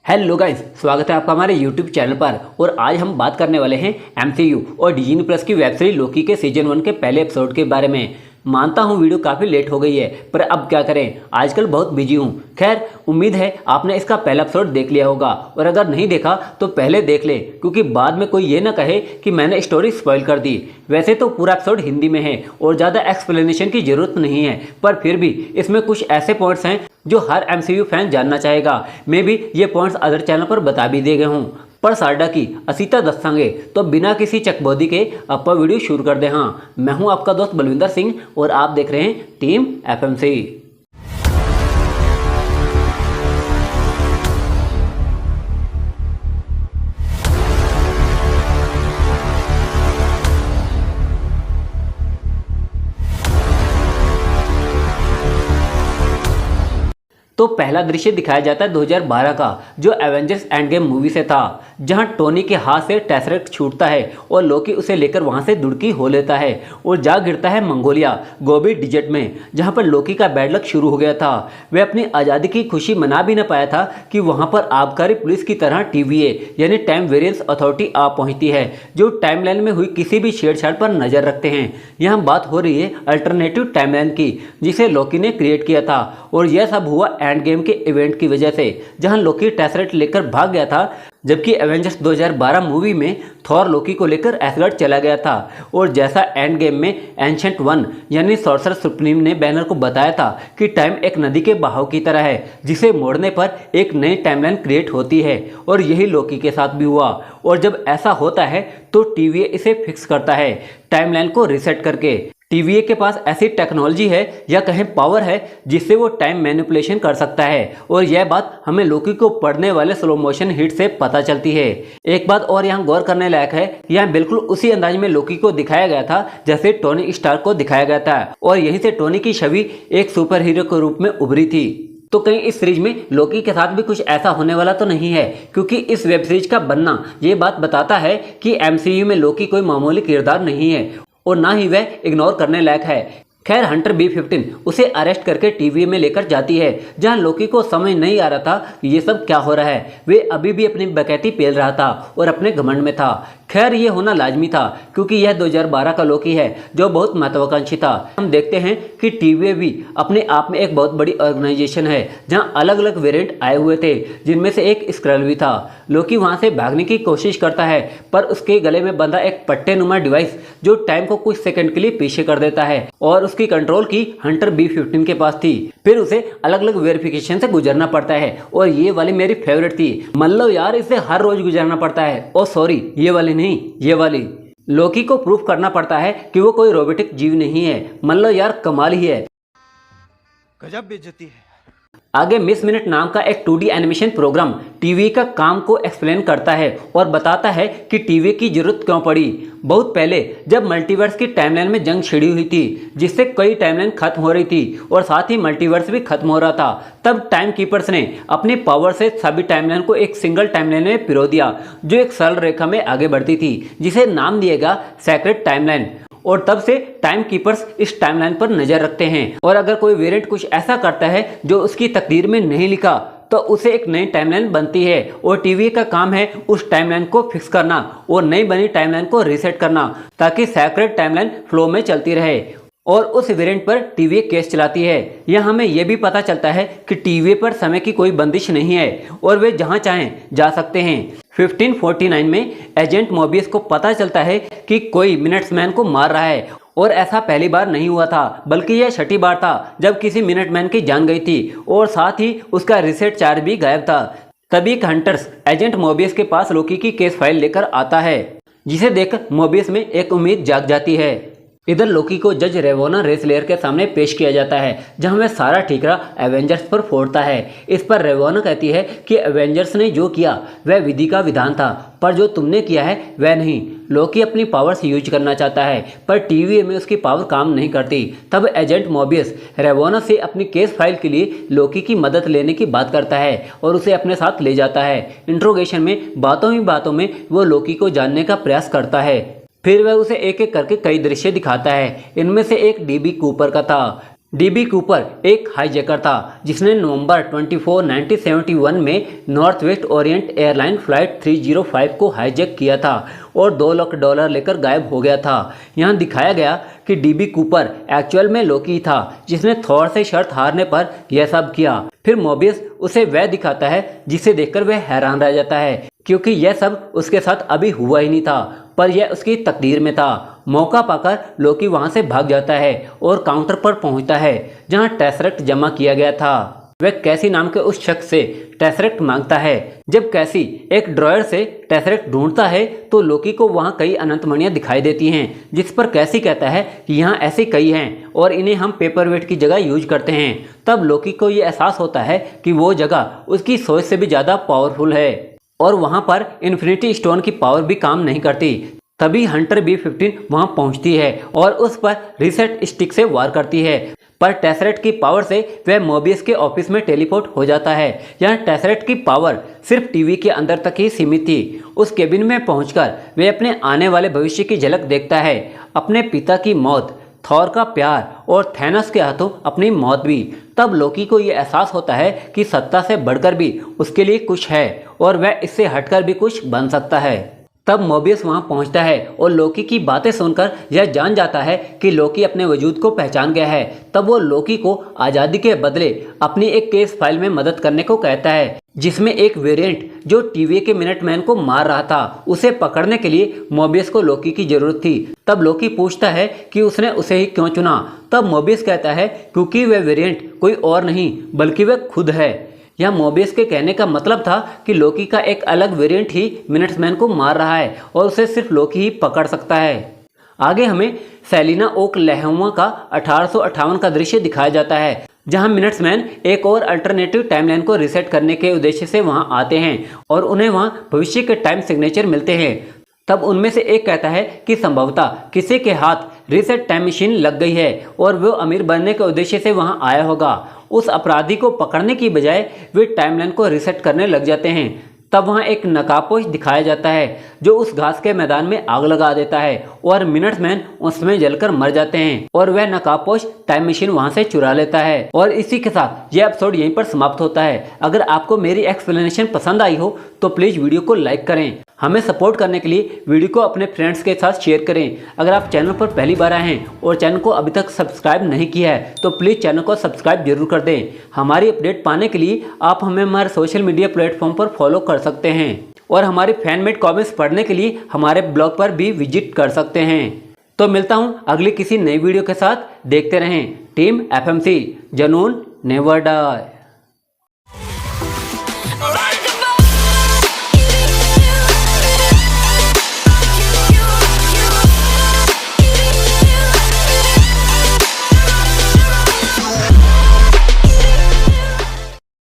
Hello guys, स्वागत है आपका हमारे यूट्यूब चैनल पर। और आज हम बात करने वाले हैं एमसीयू और डिज्नी प्लस की वेब सीरीज लोकी के सीजन 1 के पहले एपिसोड के बारे में। मानता हूँ वीडियो काफ़ी लेट हो गई है, पर अब क्या करें, आजकल बहुत बिजी हूँ। खैर, उम्मीद है आपने इसका पहला एपिसोड देख लिया होगा, और अगर नहीं देखा तो पहले देख ले, क्योंकि बाद में कोई ये ना कहे कि मैंने स्टोरी स्पॉइल कर दी। वैसे तो पूरा एपिसोड हिंदी में है और ज़्यादा एक्सप्लेनेशन की ज़रूरत नहीं है, पर फिर भी इसमें कुछ ऐसे पॉइंट्स हैं जो हर एमसीयू फैन जानना चाहेगा। मे भी ये पॉइंट्स अदर चैनल पर बता भी दिए गए हूँ, पर साडा की असीता दस्सांगे। तो बिना किसी चकबोदी के आप वीडियो शुरू कर दे। हाँ, मैं हूँ आपका दोस्त बलविंदर सिंह और आप देख रहे हैं टीम एफएमसी। तो पहला दृश्य दिखाया जाता है 2012 का, जो एवेंजर्स एंड गेम मूवी से था, जहां टोनी के हाथ से टेसरेक्ट छूटता है और लोकी उसे लेकर वहां से दुड़की हो लेता है और जा गिरता है मंगोलिया गोबी डिजर्ट में, जहां पर लोकी का बैड लक शुरू हो गया था। वह अपनी आज़ादी की खुशी मना भी न पाया था कि वहां पर आबकारी पुलिस की तरह टीवीए यानी टाइम वेरिएंस अथॉरिटी आ पहुंचती है, जो टाइमलाइन में हुई किसी भी छेड़छाड़ पर नजर रखते हैं। यहाँ बात हो रही है अल्टरनेटिव टाइमलाइन की, जिसे लोकी ने क्रिएट किया था, और यह सब हुआ एंड गेम के इवेंट की वजह से, जहां लोकी टेसरेक्ट लेकर भाग गया था, जबकि एवेंजर्स 2012 मूवी में थॉर लोकी को लेकर एसगर्ड चला गया था। और जैसा एंड गेम में एंशंट वन यानी सॉर्सर सुप्रीम ने बैनर को बताया था कि टाइम एक नदी के बहाव की तरह है, जिसे मोड़ने पर एक नई टाइमलाइन क्रिएट होती है, और यही लोकी के साथ भी हुआ। और जब ऐसा होता है तो टीवीए इसे फिक्स करता है टाइमलाइन को रीसेट करके। टीवीए के पास ऐसी टेक्नोलॉजी है या कहें पावर है जिससे वो टाइम मैनिपुलेशन कर सकता है, और यह बात हमें लोकी को पढ़ने वाले स्लो मोशन हिट से पता चलती है। एक बात और यहाँ गौर करने लायक है, यहाँ बिल्कुल उसी अंदाज में लोकी को दिखाया गया था जैसे टोनी स्टार्क को दिखाया गया था, और यहीं से टोनी की छवि एक सुपर हीरो के रूप में उभरी थी। तो कहीं इस सीरीज में लोकी के साथ भी कुछ ऐसा होने वाला तो नहीं है, क्योंकि इस वेब सीरीज का बनना ये बात बताता है कि एमसीयू में लोकी कोई मामूली किरदार नहीं है, और ना ही वह इग्नोर करने लायक है। खैर, हंटर B-15 उसे अरेस्ट करके टीवीए में लेकर जाती है, जहां लोकी को समझ नहीं आ रहा था कि ये सब क्या हो रहा है। वे अभी भी अपनी बकैती पेल रहा था और अपने घमंड में था। खैर, ये होना लाजमी था, क्योंकि यह 2012 का लोकी है जो बहुत महत्वाकांक्षी था। हम देखते हैं कि टीवीए भी अपने आप में एक बहुत बड़ी ऑर्गेनाइजेशन है, जहां अलग अलग वेरिएंट आए हुए थे, जिनमें से एक स्क्रल भी था। लोकी वहां से भागने की कोशिश करता है, पर उसके गले में बंधा एक पट्टेनुमा डिवाइस जो टाइम को कुछ सेकंड के लिए पीछे कर देता है, और उसकी कंट्रोल की हंटर B-15 के पास थी। फिर उसे अलग अलग वेरिफिकेशन से गुजरना पड़ता है, और ये वाली मेरी फेवरेट थी। मतलब यार, इसे हर रोज गुजरना पड़ता है। ओ सॉरी, ये वाली नहीं, ये वाली। लोकी को प्रूफ करना पड़ता है कि वो कोई रोबोटिक जीव नहीं है। मतलब यार, कमाल ही है, गजब बेइज्जती है। आगे मिस मिनट नाम का एक 2D एनिमेशन प्रोग्राम टीवी का काम को एक्सप्लेन करता है और बताता है कि टीवी की जरूरत क्यों पड़ी। बहुत पहले जब मल्टीवर्स की टाइमलाइन में जंग छिड़ी हुई थी, जिससे कई टाइमलाइन खत्म हो रही थी और साथ ही मल्टीवर्स भी खत्म हो रहा था, तब टाइम कीपर्स ने अपनी पावर से सभी टाइमलाइन को एक सिंगल टाइमलाइन में पिरो दिया, जो एक सरल रेखा में आगे बढ़ती थी, जिसे नाम दिया गया सेक्रेट टाइमलाइन। और तब से टाइम कीपर्स इस टाइमलाइन पर नजर रखते हैं, और अगर कोई वेरिएंट कुछ ऐसा करता है जो उसकी तकदीर में नहीं लिखा, तो उसे एक नई टाइमलाइन बनती है, और टीवी का काम है उस टाइमलाइन को फिक्स करना और नई बनी टाइमलाइन को रीसेट करना, ताकि सेक्रेट टाइमलाइन फ्लो में चलती रहे। और उस वेरिएंट पर टीवी केस चलाती है। यहाँ हमें यह भी पता चलता है कि टीवी पर समय की कोई बंदिश नहीं है, और वे जहाँ चाहें जा सकते हैं। 1549 में एजेंट मोबियस को पता चलता है कि कोई मिनट्समैन को मार रहा है, और ऐसा पहली बार नहीं हुआ था, बल्कि यह छठी बार था जब किसी मिनटमैन की जान गई थी, और साथ ही उसका रीसेट चार्ज भी गायब था। तभी एक हंटर्स एजेंट मोबियस के पास लोकी की केस फाइल लेकर आता है, जिसे देखकर मोबियस में एक उम्मीद जाग जाती है। इधर लोकी को जज रेवोना रेसलेयर के सामने पेश किया जाता है, जहां वह सारा ठीकरा एवेंजर्स पर फोड़ता है। इस पर रेवोना कहती है कि एवेंजर्स ने जो किया वह विधि का विधान था, पर जो तुमने किया है वह नहीं। लोकी अपनी पावर्स यूज करना चाहता है, पर टीवी में उसकी पावर काम नहीं करती। तब एजेंट मोबियस रेवोना से अपनी केस फाइल के लिए लोकी की मदद लेने की बात करता है, और उसे अपने साथ ले जाता है। इंट्रोगेशन में बातों ही बातों में वो लोकी को जानने का प्रयास करता है। फिर वह उसे एक एक करके कई दृश्य दिखाता है। इनमें से एक DB कूपर का था, डीबी कूपर एक हाईजैकर था जिसने नवंबर 24, 1971 में north west Orient airline flight 305 को हाईजैक किया था और $2 लाख लेकर गायब हो गया था। यहाँ दिखाया गया कि डीबी कूपर एक्चुअल में लोकी था जिसने थॉर से शर्त हारने पर यह सब किया। फिर मोबियस उसे वह दिखाता है जिसे देखकर वह हैरान रह जाता है क्योंकि यह सब उसके साथ अभी हुआ ही नहीं था, पर यह उसकी तकदीर में था। मौका पाकर लोकी वहां से भाग जाता है और काउंटर पर पहुंचता है जहां टेसरेक्ट जमा किया गया था। वह कैसी नाम के उस शख्स से टेसरेक्ट मांगता है। जब कैसी एक ड्रॉयर से टेसरेक्ट ढूंढता है तो लोकी को वहां कई अनंतमणियां दिखाई देती हैं, जिस पर कैसी कहता है कि यहाँ ऐसे कई हैं और इन्हें हम पेपरवेट की जगह यूज करते हैं। तब लोकी को ये एहसास होता है कि वो जगह उसकी सोच से भी ज़्यादा पावरफुल है और वहाँ पर इन्फिनिटी स्टोन की पावर भी काम नहीं करती। तभी हंटर B-15 वहां पहुंचती है और उस पर रीसेट स्टिक से वार करती है, पर टेसरेक्ट की पावर से वह मोबियस के ऑफिस में टेलीपोर्ट हो जाता है। यहाँ टेसरेक्ट की पावर सिर्फ टीवी के अंदर तक ही सीमित थी। उस केबिन में पहुंचकर वह अपने आने वाले भविष्य की झलक देखता है, अपने पिता की मौत, थॉर का प्यार और थैनोस के हाथों अपनी मौत भी। तब लोकी को यह एहसास होता है कि सत्ता से बढ़कर भी उसके लिए कुछ है और वह इससे हटकर भी कुछ बन सकता है। तब मोबियस वहां पहुंचता है और लोकी की बातें सुनकर यह जान जाता है कि लोकी अपने वजूद को पहचान गया है। तब वो लोकी को आज़ादी के बदले अपनी एक केस फाइल में मदद करने को कहता है जिसमें एक वेरिएंट जो टीवी के मिनटमैन को मार रहा था, उसे पकड़ने के लिए मोबियस को लोकी की जरूरत थी। तब लोकी पूछता है कि उसने उसे ही क्यों चुना। तब मोबियस कहता है क्योंकि वह वेरिएंट कोई और नहीं बल्कि वह खुद है। यह मोबियस के कहने का मतलब था कि लोकी का एक अलग वेरिएंट ही मिनट्समैन को मार रहा है और उसे सिर्फ लोकी ही पकड़ सकता है। आगे हमें सेलिना ओकलहोमा का 1858 का दृश्य दिखाया जाता है जहां मिनट्समैन एक और अल्टरनेटिव टाइमलाइन को रीसेट करने के उद्देश्य से वहां आते हैं और उन्हें वहां भविष्य के टाइम सिग्नेचर मिलते हैं। तब उनमें से एक कहता है कि संभवतः किसी के हाथ रीसेट टाइम मशीन लग गई है और वो अमीर बनने के उद्देश्य से वहां आया होगा। उस अपराधी को पकड़ने की बजाय वे टाइमलाइन को रीसेट करने लग जाते हैं। तब वहां एक नकाबपोश दिखाया जाता है जो उस घास के मैदान में आग लगा देता है और मिनट्समैन उसमें जलकर मर जाते हैं और वह नकाबपोश टाइम मशीन वहां से चुरा लेता है। और इसी के साथ यह एपिसोड यहीं पर समाप्त होता है। अगर आपको मेरी एक्सप्लेनेशन पसंद आई हो तो प्लीज़ वीडियो को लाइक करें। हमें सपोर्ट करने के लिए वीडियो को अपने फ्रेंड्स के साथ शेयर करें। अगर आप चैनल पर पहली बार आए हैं और चैनल को अभी तक सब्सक्राइब नहीं किया है तो प्लीज़ चैनल को सब्सक्राइब जरूर कर दें। हमारी अपडेट पाने के लिए आप हमें हमारे सोशल मीडिया प्लेटफॉर्म पर फॉलो कर सकते हैं और हमारे फैनमेड कॉमिक्स पढ़ने के लिए हमारे ब्लॉग पर भी विजिट कर सकते हैं। तो मिलता हूँ अगली किसी नई वीडियो के साथ। देखते रहें टीम FMC, जुनून नेवर डाई।